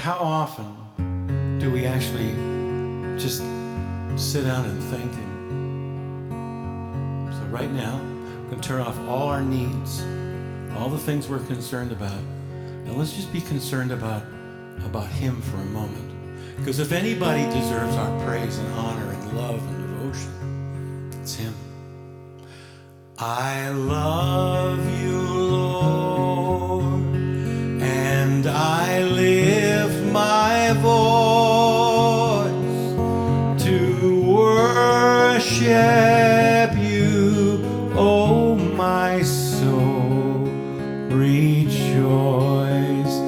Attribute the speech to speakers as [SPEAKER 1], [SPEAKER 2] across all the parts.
[SPEAKER 1] How often do we actually just sit down and thank Him? So right now, we're going to turn off all our needs, all the things we're concerned about, and let's just be concerned about Him for a moment. Because if anybody deserves our praise and honor and love and devotion, it's Him. I love you, Lord, and I lift my voice to worship you, oh my soul, rejoice,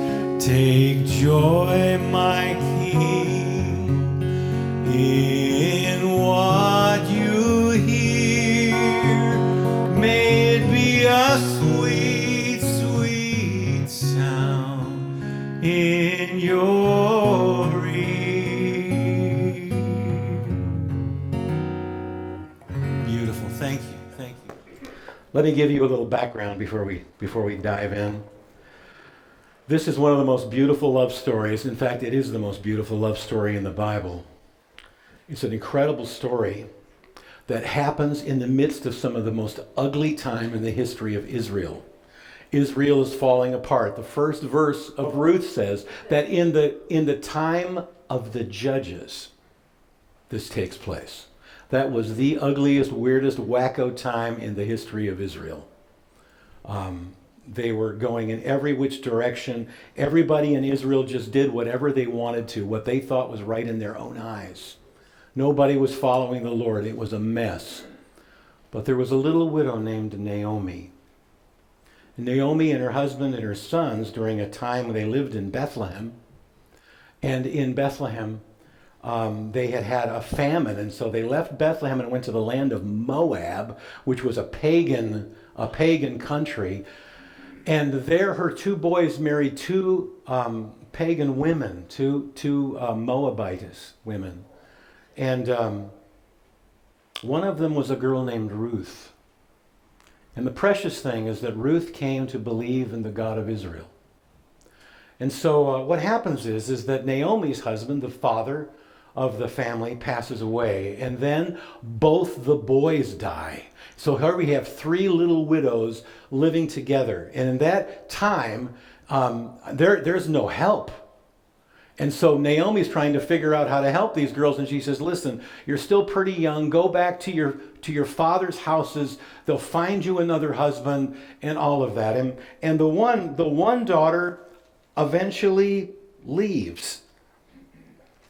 [SPEAKER 1] take joy, my King, in what you hear, may it be a sweet, sweet sound in your ear. Beautiful. Thank you. Thank you. Let me give you a little background before we dive in. This is one of the most beautiful love stories. In fact, it is the most beautiful love story in the Bible. It's an incredible story that happens in the midst of some of the most ugly time in the history of Israel. Israel is falling apart. The first verse of Ruth says that in the time of the judges, this takes place. That was the ugliest, weirdest, wacko time in the history of Israel. They were going in every which direction. Everybody in Israel just did whatever they wanted to, what they thought was right in their own eyes. Nobody was following the Lord. It was a mess. But there was a little widow named Naomi. Naomi and her husband and her sons, during a time when they lived in Bethlehem, and in Bethlehem, they had had a famine, and so they left Bethlehem and went to the land of Moab, which was a pagan country. And there, her two boys married two pagan women, two Moabitess women. And one of them was a girl named Ruth. And the precious thing is that Ruth came to believe in the God of Israel. And so what happens is that Naomi's husband, the father of the family, passes away. And then both the boys die. So here we have three little widows living together. And in that time, there's no help. And so Naomi's trying to figure out how to help these girls, and she says, listen, you're still pretty young. Go back to your father's houses. They'll find you another husband and all of that. And the one daughter eventually leaves.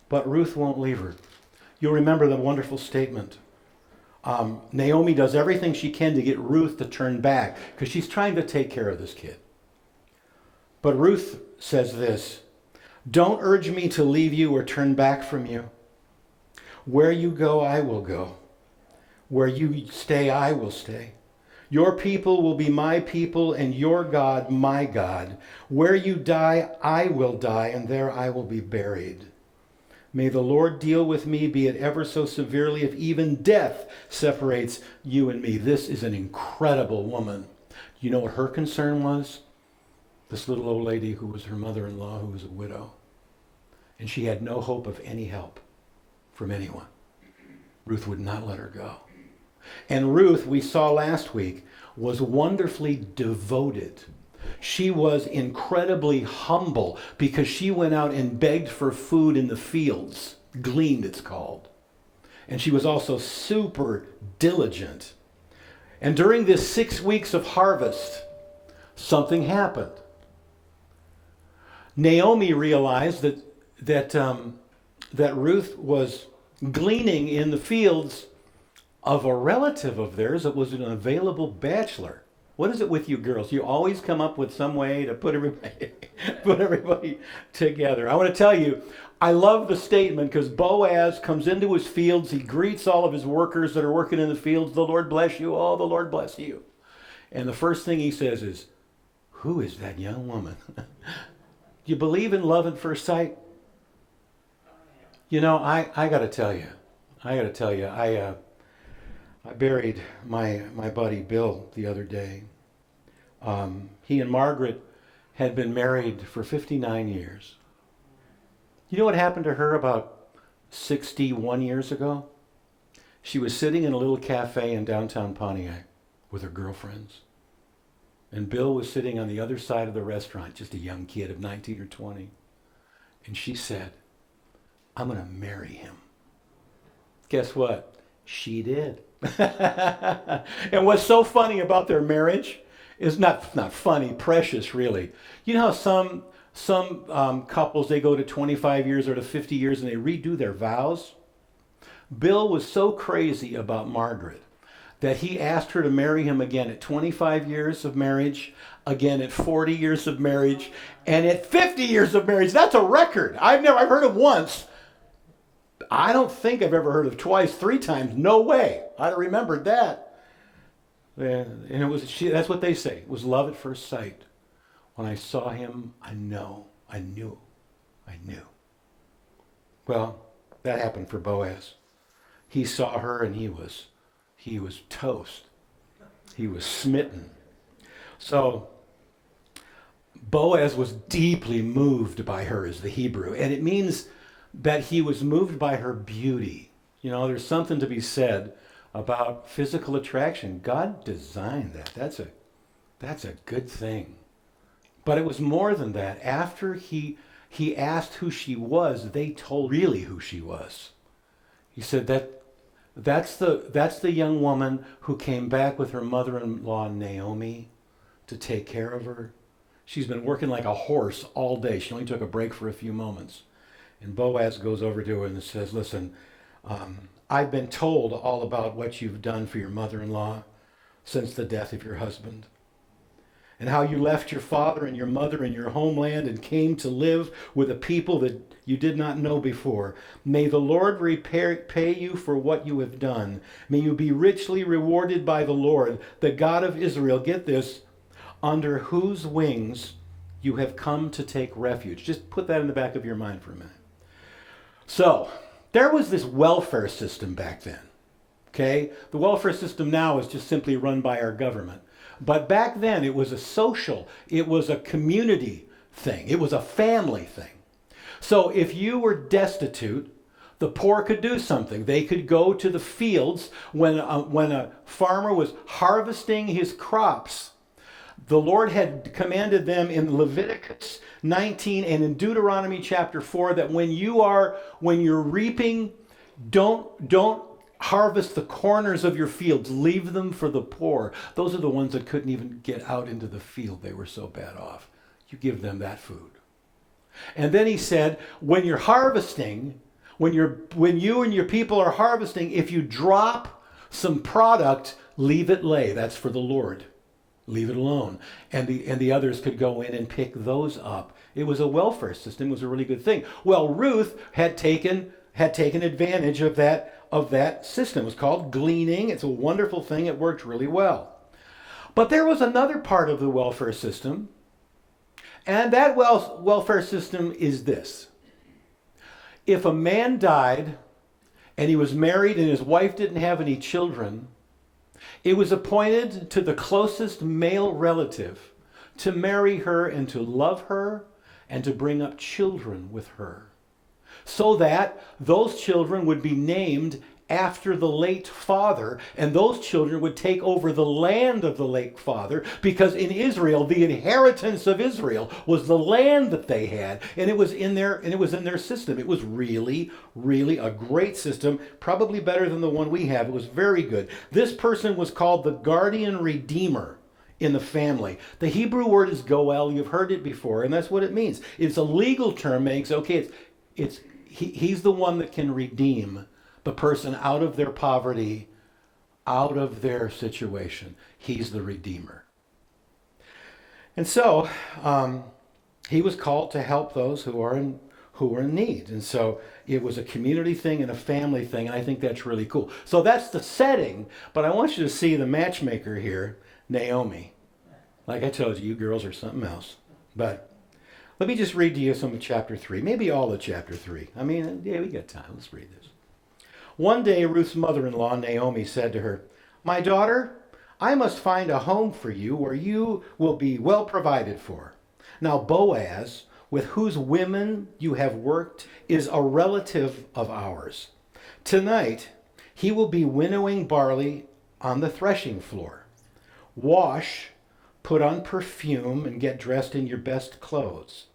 [SPEAKER 1] But Ruth won't leave her. You'll remember the wonderful statement. Naomi does everything she can to get Ruth to turn back because she's trying to take care of this kid. But Ruth says this, don't urge me to leave you or turn back from you. Where you go, I will go. Where you stay, I will stay. Your people will be my people and your God, my God. Where you die, I will die, and there I will be buried. May the Lord deal with me, be it ever so severely, if even death separates you and me. This is an incredible woman. You know what her concern was? This little old lady who was her mother-in-law, who was a widow. And she had no hope of any help from anyone. Ruth would not let her go. And Ruth, we saw last week, was wonderfully devoted. She was incredibly humble because she went out and begged for food in the fields. Gleaned, it's called. And she was also super diligent. And during this 6 weeks of harvest, something happened. Naomi realized that Ruth was gleaning in the fields of a relative of theirs that was an available bachelor. What is it with you girls? You always come up with some way to put everybody together. I want to tell you, I love the statement because Boaz comes into his fields. He greets all of his workers that are working in the fields. The Lord bless you. Oh, the Lord bless you. And the first thing he says is, who is that young woman? Do you believe in love at first sight? You know, I got to tell you, I buried my buddy Bill the other day. He and Margaret had been married for 59 years. You know what happened to her about 61 years ago? She was sitting in a little cafe in downtown Pontiac with her girlfriends. And Bill was sitting on the other side of the restaurant, just a young kid of 19 or 20. And she said, I'm going to marry him. Guess what? She did. And what's so funny about their marriage is not funny, precious, really. You know how some couples, they go to 25 years or to 50 years and they redo their vows? Bill was so crazy about Margaret that he asked her to marry him again at 25 years of marriage, again at 40 years of marriage, and at 50 years of marriage. That's a record. I've heard of once. I don't think I've ever heard of twice, 3 times. No way. I'd have remembered that. And that's what they say. It was love at first sight. When I saw him, I knew. Well, that happened for Boaz. He saw her and he was toast. He was smitten. So Boaz was deeply moved by her, is the Hebrew. And it means that he was moved by her beauty. You know, there's something to be said about physical attraction. God designed that. That's a good thing. But it was more than that. After he asked who she was, they told really who she was. He said that's the young woman who came back with her mother-in-law Naomi to take care of her. She's been working like a horse all day. She only took a break for a few moments. And Boaz goes over to her and says, listen, I've been told all about what you've done for your mother-in-law since the death of your husband, and how you left your father and your mother and your homeland and came to live with a people that you did not know before. May the Lord pay you for what you have done. May you be richly rewarded by the Lord, the God of Israel. Get this, under whose wings you have come to take refuge. Just put that in the back of your mind for a minute. So, there was this welfare system back then. Okay? The welfare system now is just simply run by our government. But back then it was a social, it was a community thing. It was a family thing. So if you were destitute, the poor could do something. They could go to the fields when a farmer was harvesting his crops. The Lord had commanded them in Leviticus 19 and in Deuteronomy chapter 4 that when you're reaping, don't harvest the corners of your fields. Leave them for the poor. Those are the ones that couldn't even get out into the field. They were so bad off. You give them that food. And then he said, when you're harvesting, when you and your people are harvesting, if you drop some product, leave it lay. That's for the Lord. Leave it alone. And the others could go in and pick those up. It was a welfare system. It was a really good thing. Well, Ruth had taken advantage of that system. It was called gleaning. It's a wonderful thing. It worked really well. But there was another part of the welfare system, and that welfare system is this. If a man died and he was married and his wife didn't have any children, it was appointed to the closest male relative to marry her and to love her and to bring up children with her, so that those children would be named after the late father, and those children would take over the land of the late father, because in Israel, the inheritance of Israel was the land that they had, and it was in their system. It was really, really a great system, probably better than the one we have. It was very good. This person was called the guardian redeemer in the family. The Hebrew word is goel. You've heard it before, and that's what it means. It's a legal term. He's the one that can redeem the person out of their poverty, out of their situation. He's the redeemer. And so he was called to help those who are in need. And so it was a community thing and a family thing, and I think that's really cool. So that's the setting, but I want you to see the matchmaker here, Naomi. Like I told you, you girls are something else. But let me just read to you some of chapter 3, maybe all of chapter 3. I mean, yeah, we got time. Let's read this. One day, Ruth's mother-in-law, Naomi, said to her, "My daughter, I must find a home for you where you will be well provided for." Now, Boaz with whose women you have worked is a relative of ours. Tonight, he will be winnowing barley on the threshing floor. Wash, put on perfume, and get dressed in your best clothes.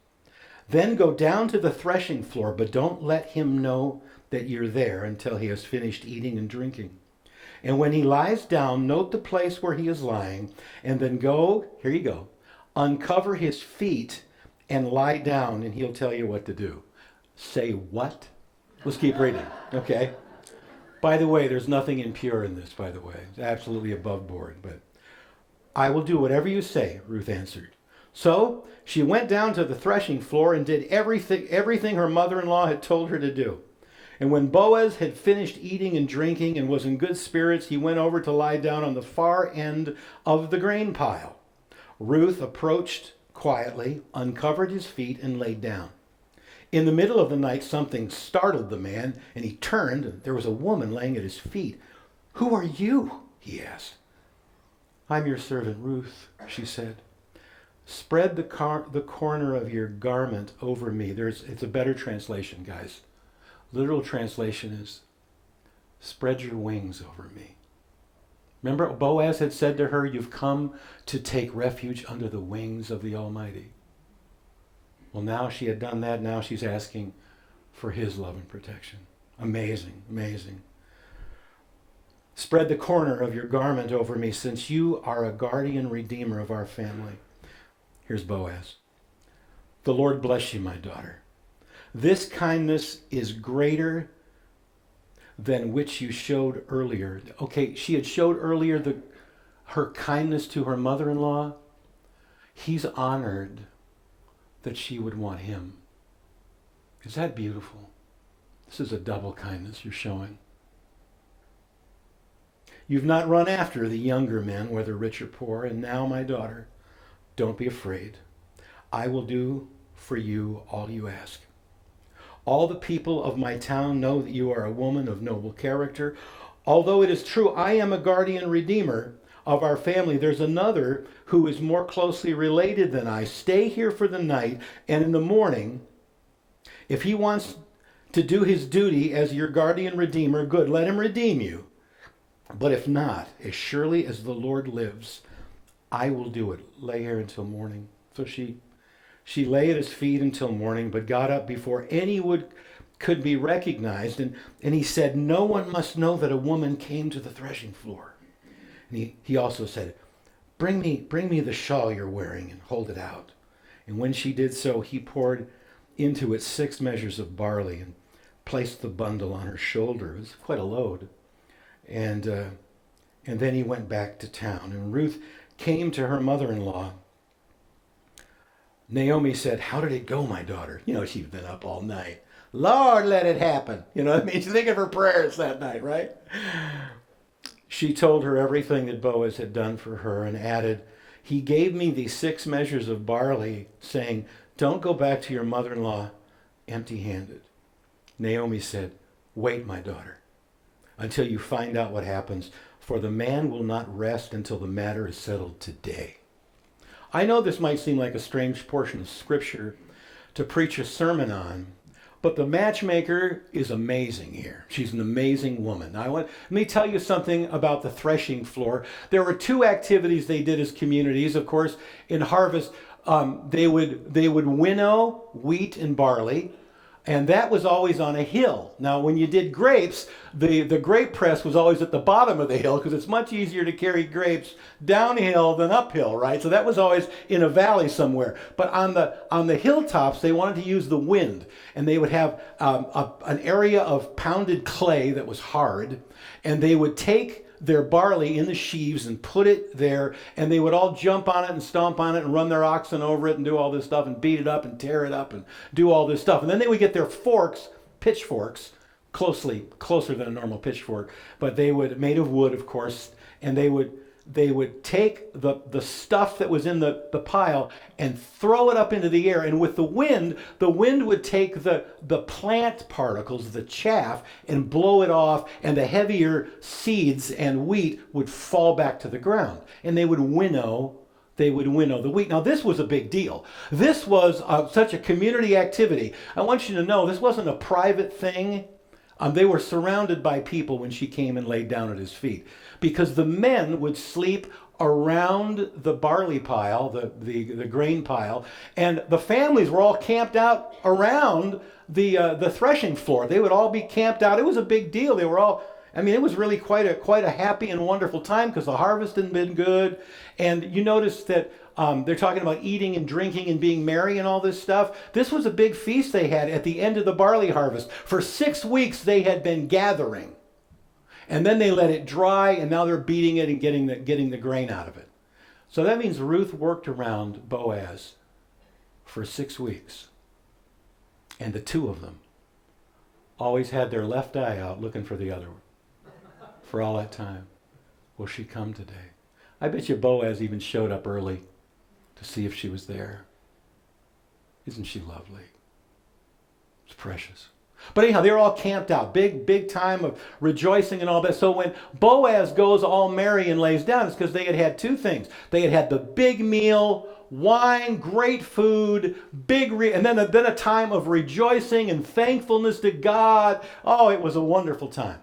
[SPEAKER 1] Then go down to the threshing floor, but don't let him know that you're there until he has finished eating and drinking. And when he lies down, note the place where he is lying, and then here you go, uncover his feet and lie down, and he'll tell you what to do. Say what? Let's keep reading, okay? By the way, there's nothing impure in this, by the way. It's absolutely above board, but I will do whatever you say, Ruth answered. So she went down to the threshing floor and did everything her mother-in-law had told her to do. And when Boaz had finished eating and drinking and was in good spirits, he went over to lie down on the far end of the grain pile. Ruth approached quietly, uncovered his feet, and laid down. In the middle of the night, something startled the man, and he turned, and there was a woman laying at his feet. "Who are you?" he asked. "I'm your servant Ruth," she said. "Spread the corner of your garment over me." It's a better translation, guys. Literal translation is, "Spread your wings over me." Remember, Boaz had said to her, "You've come to take refuge under the wings of the Almighty." Well, now she had done that. Now she's asking for his love and protection. Amazing, amazing. "Spread the corner of your garment over me, since you are a guardian redeemer of our family." Here's Boaz. "The Lord bless you, my daughter. This kindness is greater than which you showed earlier." Okay, she had showed earlier her kindness to her mother-in-law. He's honored that she would want him. Is that beautiful? This is a double kindness you're showing. "You've not run after the younger men, whether rich or poor, and now, my daughter, don't be afraid. I will do for you all you ask. All the people of my town know that you are a woman of noble character. Although it is true I am a guardian redeemer of our family, there's another who is more closely related than I. Stay here for the night, and in the morning, if he wants to do his duty as your guardian redeemer, good, let him redeem you. But if not, as surely as the Lord lives, I will do it. Lay here until morning." So she lay at his feet until morning, but got up before any could be recognized. And he said, "No one must know that a woman came to the threshing floor." And he also said, Bring me the shawl you're wearing and hold it out." And when she did so, he poured into it 6 measures of barley and placed the bundle on her shoulder. It was quite a load. And then he went back to town. And Ruth came to her mother-in-law. Naomi said, "How did it go, my daughter?" She'd been up all night. Lord, let it happen. You know what I mean? She's thinking of her prayers that night, right? She told her everything that Boaz had done for her and added, "He gave me these 6 measures of barley, saying, 'Don't go back to your mother-in-law empty-handed.'" Naomi said, "Wait, my daughter, until you find out what happens, for the man will not rest until the matter is settled today." I know this might seem like a strange portion of Scripture to preach a sermon on, but the matchmaker is amazing here. She's an amazing woman. Let me tell you something about the threshing floor. There were 2 activities they did as communities. Of course, in harvest, they would winnow wheat and barley, and that was always on a hill. Now, when you did grapes, the grape press was always at the bottom of the hill because it's much easier to carry grapes downhill than uphill, right? So that was always in a valley somewhere. But on the hilltops, they wanted to use the wind, and they would have an area of pounded clay that was hard, and they would take their barley in the sheaves and put it there, and they would all jump on it and stomp on it and run their oxen over it and do all this stuff and beat it up and tear it up and do all this stuff. And then they would get their pitchforks, closer than a normal pitchfork, but they would, made of wood, of course, and they would take the stuff that was in the pile and throw it up into the air. And with the wind would take the plant particles, the chaff, and blow it off, and the heavier seeds and wheat would fall back to the ground. And they would winnow they would winnow the wheat. Now, this was a big deal. This was such a community activity. I want you to know this wasn't a private thing. They were surrounded by people when she came and laid down at his feet, because the men would sleep around the barley pile, the grain pile, and the families were all camped out around the threshing floor. They would all be camped out. It was a big deal. They were all, I mean, it was really quite a happy and wonderful time, because the harvest had been good. And you notice that they're talking about eating and drinking and being merry and all this stuff. This was a big feast they had at the end of the barley harvest. For 6 weeks they had been gathering. And then they let it dry, and now they're beating it and getting the grain out of it. So that means Ruth worked around Boaz for 6 weeks. And the two of them always had their left eye out looking for the other one for all that time. Will she come today? I bet you Boaz even showed up early to see if she was there. Isn't she lovely? It's precious. But anyhow, they were all camped out. Big time of rejoicing and all that. So when Boaz goes all merry and lays down, it's because they had had two things. They had had the big meal, wine, great food, and then a time of rejoicing and thankfulness to God. Oh, it was a wonderful time.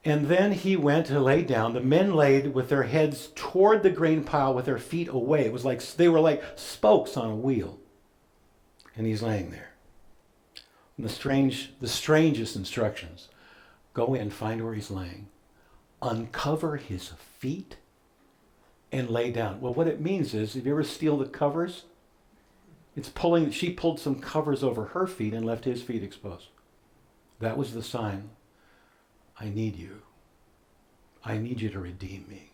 [SPEAKER 1] And then he went to lay down. The men laid with their heads toward the grain pile with their feet away. It was like they were like spokes on a wheel. And he's laying there. And the strangest instructions. Go in, find where he's laying. Uncover his feet and lay down. Well, what it means is, if you ever steal the covers, she pulled some covers over her feet and left his feet exposed. That was the sign. I need you. I need you to redeem me.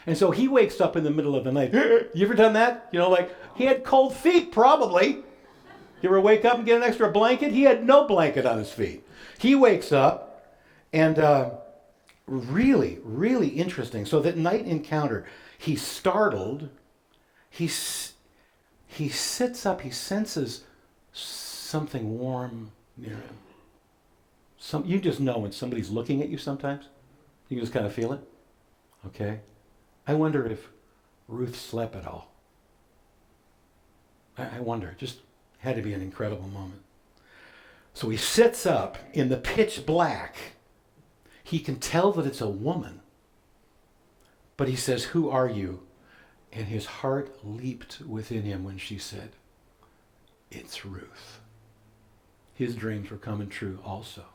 [SPEAKER 1] And so he wakes up in the middle of the night. You ever done that? You know, like, he had cold feet, probably. You ever wake up and get an extra blanket? He had no blanket on his feet. He wakes up, and really, really interesting. So that night encounter, he's startled. He sits up. He senses something warm near him. You just know when somebody's looking at you sometimes. You just kind of feel it. Okay? I wonder if Ruth slept at all. I wonder. Just had to be an incredible moment. So he sits up in the pitch black. He can tell that it's a woman. But he says, "Who are you?" And his heart leaped within him when she said, "It's Ruth." His dreams were coming true also.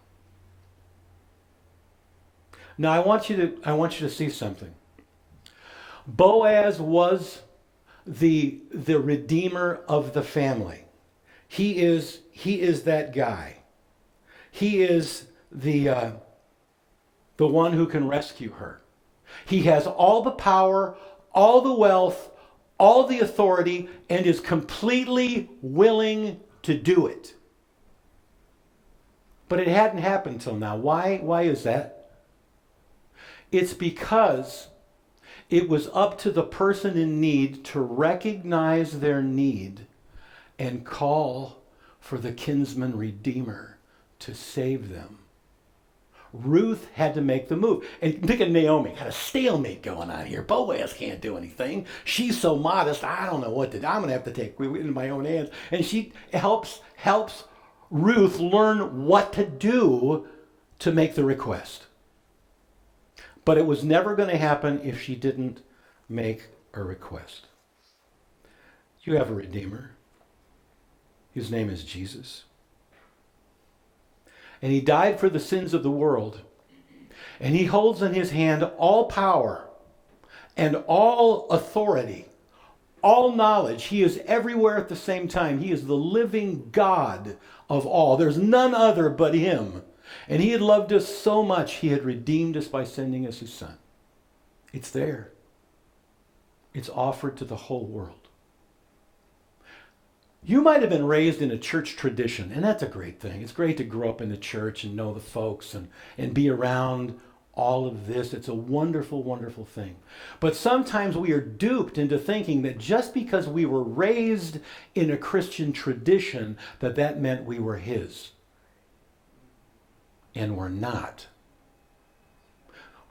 [SPEAKER 1] Now I want you to see something. Boaz was the redeemer of the family. He is that guy. He is the one who can rescue her. He has all the power, all the wealth, all the authority, and is completely willing to do it. But it hadn't happened till now. Why is that? It's because it was up to the person in need to recognize their need and call for the kinsman redeemer to save them. Ruth had to make the move. And look at Naomi, got a stalemate going on here. Boaz can't do anything. She's so modest, I don't know what to do. I'm going to have to take it in my own hands. And she helps Ruth learn what to do to make the request. But it was never going to happen if she didn't make a request. You have a redeemer. His name is Jesus. And he died for the sins of the world. And he holds in his hand all power and all authority, all knowledge. He is everywhere at the same time. He is the living God of all. There's none other but him. And he had loved us so much, he had redeemed us by sending us his son. It's there. It's offered to the whole world. You might have been raised in a church tradition, and that's a great thing. It's great to grow up in the church and know the folks and be around all of this. It's a wonderful, wonderful thing. But sometimes we are duped into thinking that just because we were raised in a Christian tradition, that meant we were his. And we're not.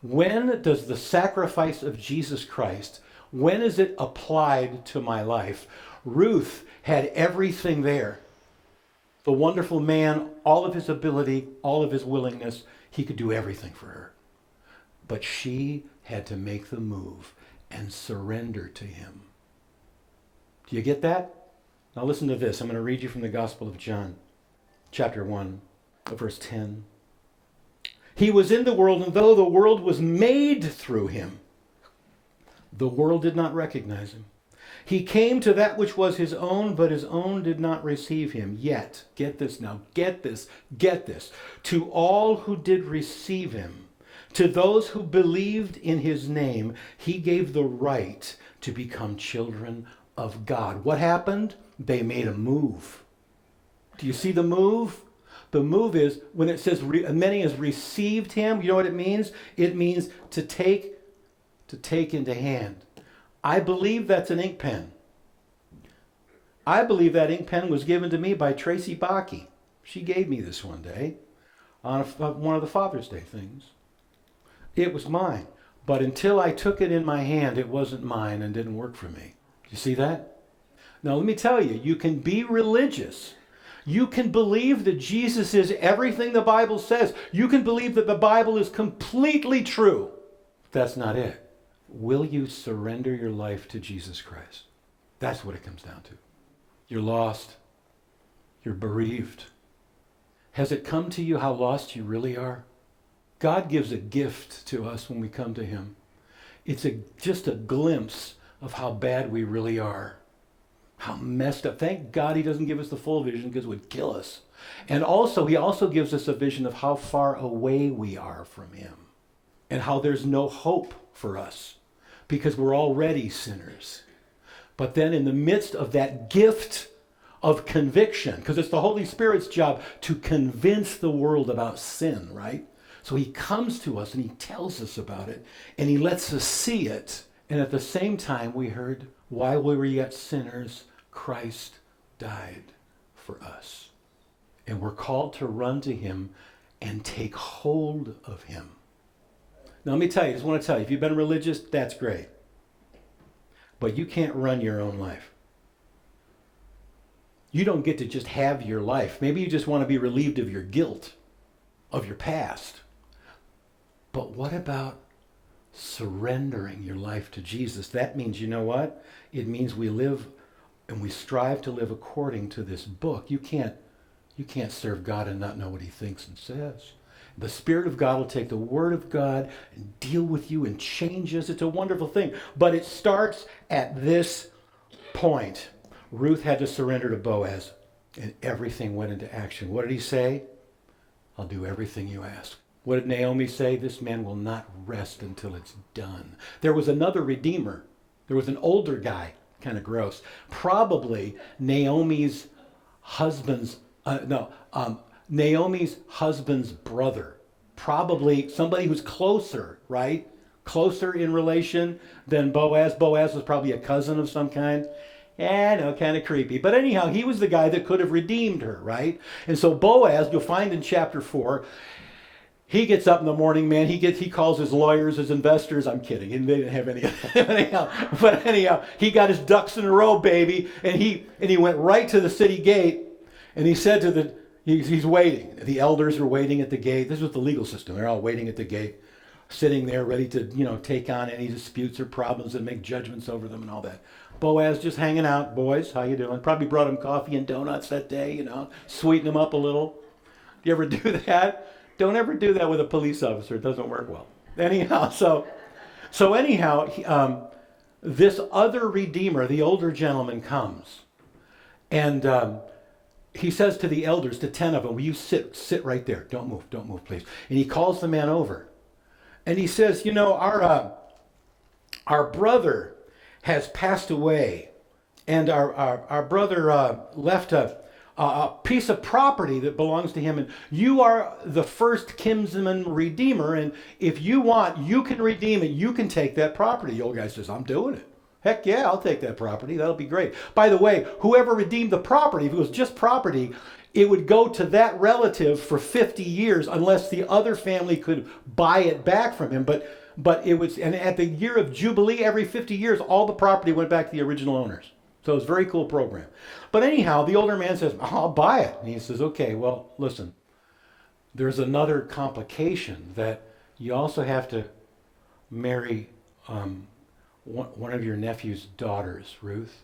[SPEAKER 1] When does the sacrifice of Jesus Christ, When is it applied to my life? Ruth had everything there. The wonderful man, all of his ability, all of his willingness, he could do everything for her. But she had to make the move and surrender to him. Do you get that? Now listen to this. I'm going to read you from the Gospel of John, chapter 1, verse 10. He was in the world, and though the world was made through him, the world did not recognize him. He came to that which was his own, but his own did not receive him. Yet, get this now, get this. To all who did receive him, to those who believed in his name, he gave the right to become children of God. What happened? They made a move. Do you see the move? The move is when it says many has received him. You know what it means? It means to take into hand. I believe that's an ink pen. I believe that ink pen was given to me by Tracy Bakke. She gave me this one day on one of the Father's Day things. It was mine. But until I took it in my hand, it wasn't mine and didn't work for me. You see that? Now let me tell you, you can be religious. You can believe that Jesus is everything the Bible says. You can believe that the Bible is completely true. That's not it. Will you surrender your life to Jesus Christ? That's what it comes down to. You're lost. You're bereaved. Has it come to you how lost you really are? God gives a gift to us when we come to him. It's just a glimpse of how bad we really are. How messed up. Thank God he doesn't give us the full vision because it would kill us. And also, he also gives us a vision of how far away we are from him. And how there's no hope for us because we're already sinners. But then in the midst of that gift of conviction, because it's the Holy Spirit's job to convince the world about sin, right? So he comes to us and he tells us about it and he lets us see it. And at the same time, we heard, while we were yet sinners, Christ died for us. And we're called to run to him and take hold of him. Now, let me tell you, I just want to tell you, if you've been religious, that's great. But you can't run your own life. You don't get to just have your life. Maybe you just want to be relieved of your guilt, of your past. But what about surrendering your life to Jesus? That means, you know what? It means we live and we strive to live according to this book. You can't serve God and not know what he thinks and says. The Spirit of God will take the Word of God and deal with you and change us. It's a wonderful thing. But it starts at this point. Ruth had to surrender to Boaz, and everything went into action. What did he say? I'll do everything you ask. What did Naomi say? This man will not rest until it's done. There was another redeemer. There was an older guy, kind of gross. Probably Naomi's husband's brother. Probably somebody who's closer, right? Closer in relation than Boaz. Boaz was probably a cousin of some kind. No, kind of creepy. But anyhow, he was the guy that could have redeemed her, right? And so Boaz, you'll find in chapter 4, he gets up in the morning, man. He calls his lawyers, his investors. I'm kidding. They didn't have any of that. But anyhow, he got his ducks in a row, baby. And he went right to the city gate. And he said to he's waiting. The elders are waiting at the gate. This was the legal system. They're all waiting at the gate, sitting there ready to, take on any disputes or problems and make judgments over them and all that. Boaz just hanging out. Boys, how you doing? Probably brought him coffee and donuts that day, sweeten him up a little. Do you ever do that? Don't ever do that with a police officer. It doesn't work well. Anyhow, this other redeemer, the older gentleman, comes. And he says to the elders, to 10 of them, will you sit right there. Don't move, please. And he calls the man over. And he says, our brother has passed away. And our brother left a piece of property that belongs to him. And you are the first kinsman redeemer. And if you want, you can redeem it. You can take that property. The old guy says, I'm doing it. Heck yeah, I'll take that property. That'll be great. By the way, whoever redeemed the property, if it was just property, it would go to that relative for 50 years unless the other family could buy it back from him. But But it was, and at the year of Jubilee, every 50 years, all the property went back to the original owners. So it was a very cool program. But anyhow, the older man says, I'll buy it. And he says, okay, well, listen, there's another complication that you also have to marry one of your nephew's daughters, Ruth.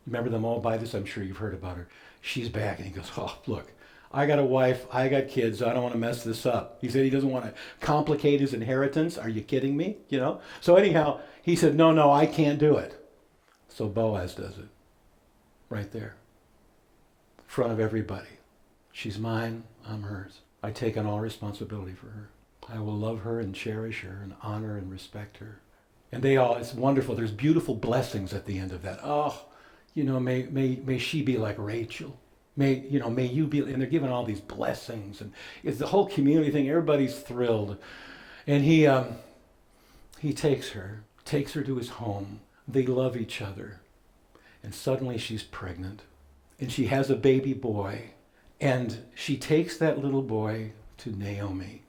[SPEAKER 1] Remember them all by this? I'm sure you've heard about her. She's back. And he goes, oh, look, I got a wife. I got kids. I don't want to mess this up. He said he doesn't want to complicate his inheritance. Are you kidding me? You know? So anyhow, he said, no, I can't do it. So Boaz does it. Right there. In front of everybody. She's mine. I'm hers. I take on all responsibility for her. I will love her and cherish her and honor and respect her. And it's wonderful. There's beautiful blessings at the end of that. Oh, may she be like Rachel. May you be, and they're given all these blessings, and it's the whole community thing. Everybody's thrilled. And he takes her to his home. They love each other. And suddenly she's pregnant. And she has a baby boy. And she takes that little boy to Naomi.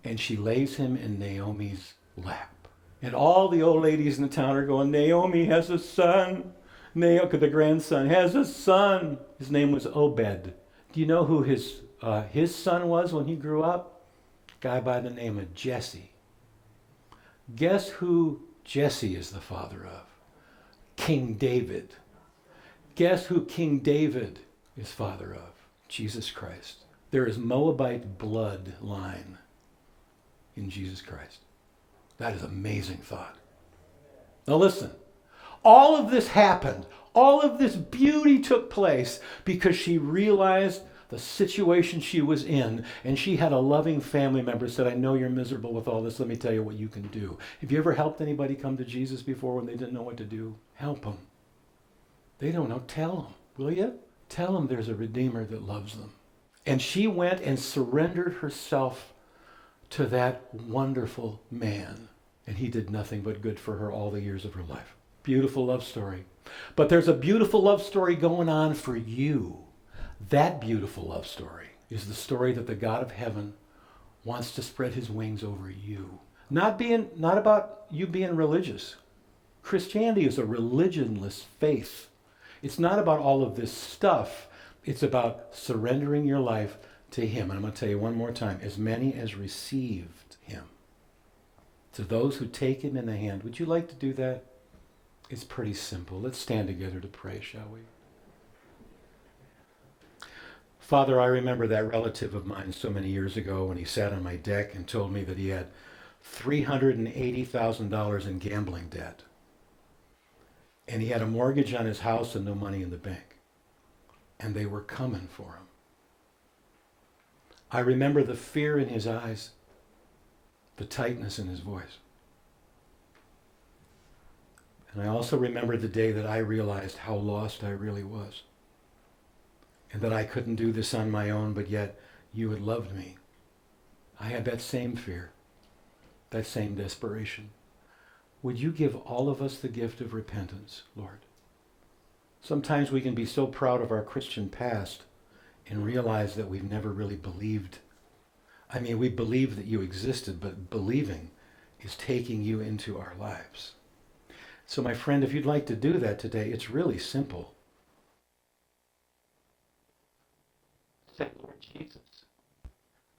[SPEAKER 1] And she lays him in Naomi's lap. And all the old ladies in the town are going, Naomi has a son. The grandson has a son. His name was Obed. Do you know who his son was when he grew up? A guy by the name of Jesse. Guess who Jesse is the father of? King David. Guess who King David is father of? Jesus Christ. There is Moabite bloodline in Jesus Christ. That is an amazing thought. Now listen, all of this happened. All of this beauty took place because she realized the situation she was in, and she had a loving family member who said, I know you're miserable with all this. Let me tell you what you can do. Have you ever helped anybody come to Jesus before when they didn't know what to do? Help them. They don't know. Tell them, will you? Tell them there's a Redeemer that loves them. And she went and surrendered herself to that wonderful man. And he did nothing but good for her all the years of her life. Beautiful love story. But there's a beautiful love story going on for you. That beautiful love story is the story that the God of heaven wants to spread his wings over you. Not about you being religious. Christianity is a religionless faith. It's not about all of this stuff. It's about surrendering your life to him. And I'm going to tell you one more time. As many as received him. To those who take him in the hand. Would you like to do that? It's pretty simple. Let's stand together to pray, shall we? Father, I remember that relative of mine so many years ago when he sat on my deck and told me that he had $380,000 in gambling debt. And he had a mortgage on his house and no money in the bank. And they were coming for him. I remember the fear in his eyes, the tightness in his voice. And I also remember the day that I realized how lost I really was. And that I couldn't do this on my own, but yet you had loved me. I had that same fear, that same desperation. Would you give all of us the gift of repentance, Lord? Sometimes we can be so proud of our Christian past and realize that we've never really believed. I mean, we believe that you existed, but believing is taking you into our lives. So my friend, if you'd like to do that today, it's really simple. Say, Lord Jesus,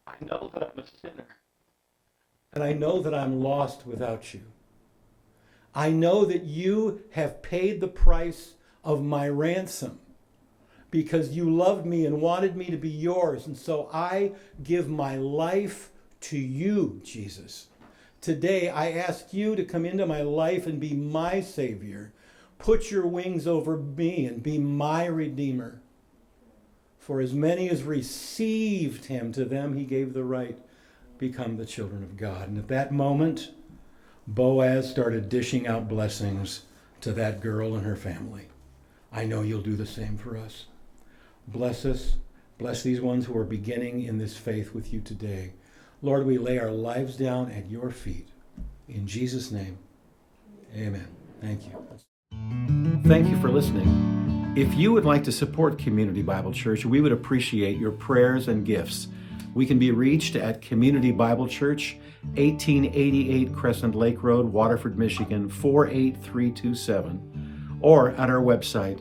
[SPEAKER 1] I know that I'm a sinner. And I know that I'm lost without you. I know that you have paid the price of my ransom because you loved me and wanted me to be yours. And so I give my life to you, Jesus. Today, I ask you to come into my life and be my Savior. Put your wings over me and be my Redeemer. For as many as received him, to them he gave the right to become the children of God. And at that moment, Boaz started dishing out blessings to that girl and her family. I know you'll do the same for us. Bless us. Bless these ones who are beginning in this faith with you today. Lord, we lay our lives down at your feet. In Jesus' name, amen. Thank you. Thank you for listening. If you would like to support Community Bible Church, we would appreciate your prayers and gifts. We can be reached at Community Bible Church, 1888 Crescent Lake Road, Waterford, Michigan, 48327, or at our website,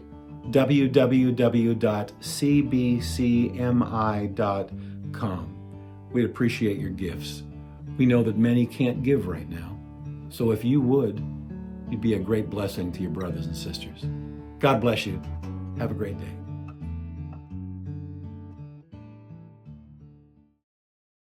[SPEAKER 1] www.cbcmi.com. We'd appreciate your gifts. We know that many can't give right now, so if you would, you'd be a great blessing to your brothers and sisters. God bless you. Have a great day.